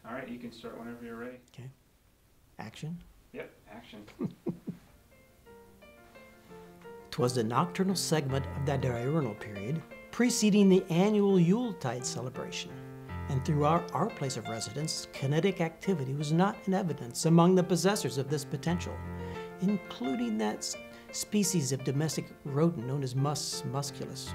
All right, you can start whenever you're ready. Okay. Action. Yep, action. 'Twas the nocturnal segment of that diurnal period preceding the annual Yuletide celebration, and throughout our place of residence, kinetic activity was not in evidence among the possessors of this potential, including that species of domestic rodent known as Mus musculus.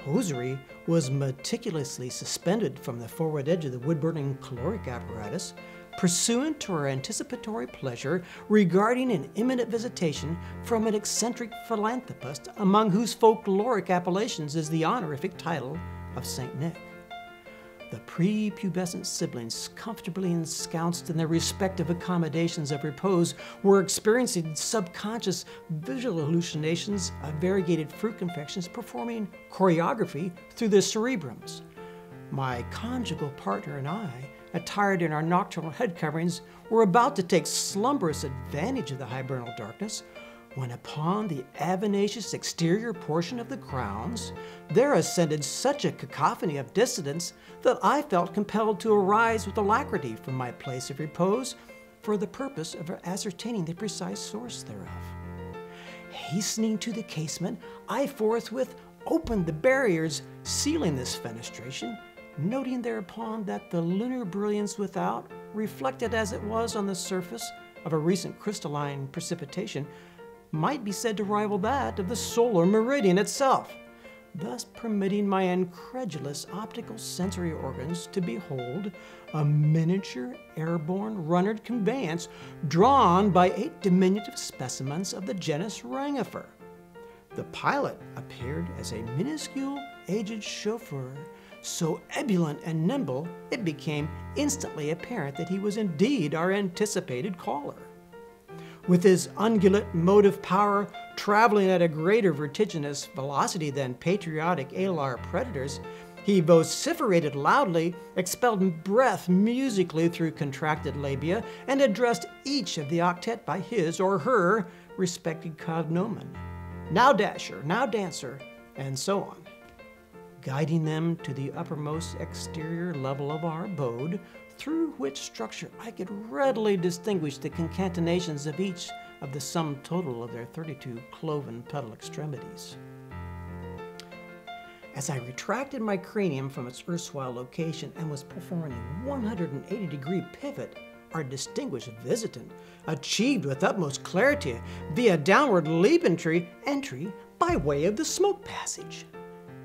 Hosiery was meticulously suspended from the forward edge of the wood-burning caloric apparatus, pursuant to our anticipatory pleasure regarding an imminent visitation from an eccentric philanthropist among whose folkloric appellations is the honorific title of Saint Nick. The prepubescent siblings, comfortably ensconced in their respective accommodations of repose, were experiencing subconscious visual hallucinations of variegated fruit confections performing choreography through their cerebrums. My conjugal partner and I, attired in our nocturnal head coverings, were about to take slumberous advantage of the hibernal darkness, when upon the avaricious exterior portion of the grounds there ascended such a cacophony of dissonance that I felt compelled to arise with alacrity from my place of repose for the purpose of ascertaining the precise source thereof. Hastening to the casement, I forthwith opened the barriers sealing this fenestration, noting thereupon that the lunar brilliance without, reflected as it was on the surface of a recent crystalline precipitation, might be said to rival that of the solar meridian itself, thus permitting my incredulous optical sensory organs to behold a miniature airborne runnered conveyance drawn by 8 diminutive specimens of the genus Rangifer. The pilot appeared as a minuscule, aged chauffeur, so ebullient and nimble it became instantly apparent that he was indeed our anticipated caller. With his ungulate motive power traveling at a greater vertiginous velocity than patriotic alar predators, he vociferated loudly, expelled breath musically through contracted labia, and addressed each of the octet by his or her respected cognomen. Now Dasher, now Dancer, and so on, guiding them to the uppermost exterior level of our abode, through which structure I could readily distinguish the concatenations of each of the sum total of their 32 cloven pedal extremities. As I retracted my cranium from its erstwhile location and was performing a 180-degree pivot, our distinguished visitant achieved with utmost clarity via downward leap entry by way of the smoke passage.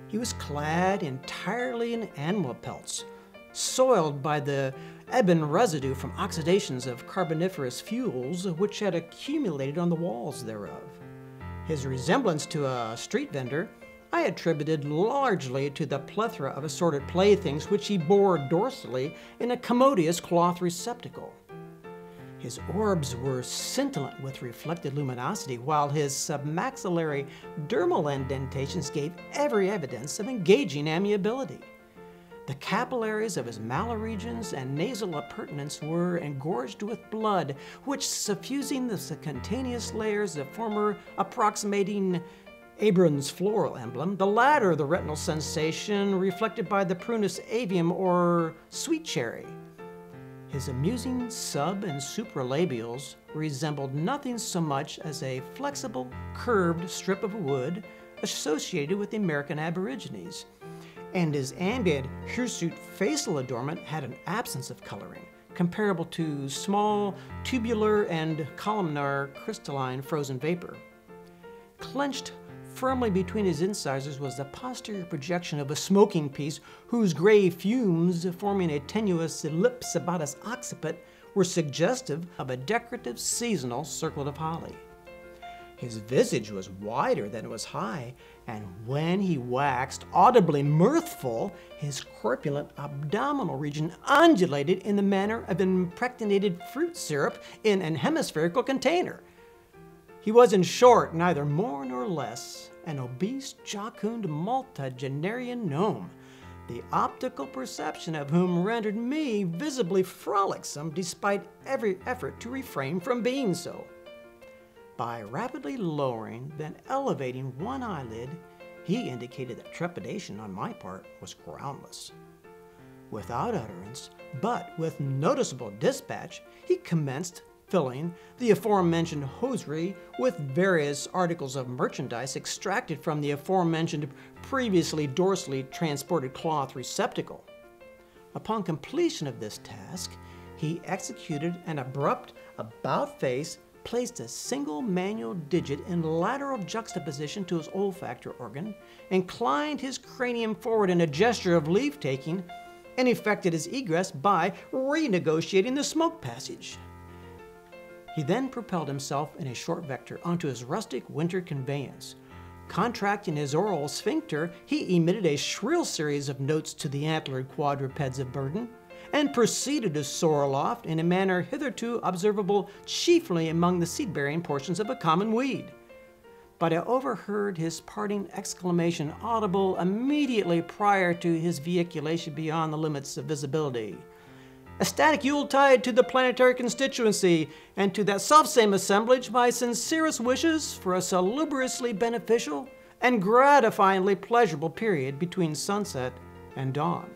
He was clad entirely in animal pelts, soiled by the ebon residue from oxidations of carboniferous fuels which had accumulated on the walls thereof. His resemblance to a street vendor I attributed largely to the plethora of assorted playthings which he bore dorsally in a commodious cloth receptacle. His orbs were scintillant with reflected luminosity, while his submaxillary dermal indentations gave every evidence of engaging amiability. The capillaries of his malar regions and nasal appurtenance were engorged with blood, which, suffusing the cutaneous layers of former approximating Abram's floral emblem, the latter the retinal sensation reflected by the prunus avium or sweet cherry. His amusing sub and supralabials resembled nothing so much as a flexible, curved strip of wood associated with the American Aborigines, and his ambient hirsute facial adornment had an absence of coloring, comparable to small, tubular, and columnar crystalline frozen vapor. Clenched firmly between his incisors was the posterior projection of a smoking piece whose gray fumes, forming a tenuous ellipse about his occiput, were suggestive of a decorative seasonal circlet of holly. His visage was wider than it was high, and when he waxed audibly mirthful, his corpulent abdominal region undulated in the manner of impregnated fruit syrup in an hemispherical container. He was, in short, neither more nor less an obese, jocund, multigenarian gnome, the optical perception of whom rendered me visibly frolicsome despite every effort to refrain from being so. By rapidly lowering, then elevating one eyelid, he indicated that trepidation on my part was groundless. Without utterance, but with noticeable dispatch, he commenced filling the aforementioned hosiery with various articles of merchandise extracted from the aforementioned previously dorsally transported cloth receptacle. Upon completion of this task, he executed an abrupt about-face, placed a single manual digit in lateral juxtaposition to his olfactory organ, inclined his cranium forward in a gesture of leave-taking, and effected his egress by renegotiating the smoke passage. He then propelled himself in a short vector onto his rustic winter conveyance. Contracting his oral sphincter, he emitted a shrill series of notes to the antlered quadrupeds of burden, and proceeded to soar aloft in a manner hitherto observable chiefly among the seed-bearing portions of a common weed. But I overheard his parting exclamation audible immediately prior to his veiculation beyond the limits of visibility. Ecstatic Yuletide to the planetary constituency, and to that selfsame assemblage my sincerest wishes for a salubriously beneficial and gratifyingly pleasurable period between sunset and dawn.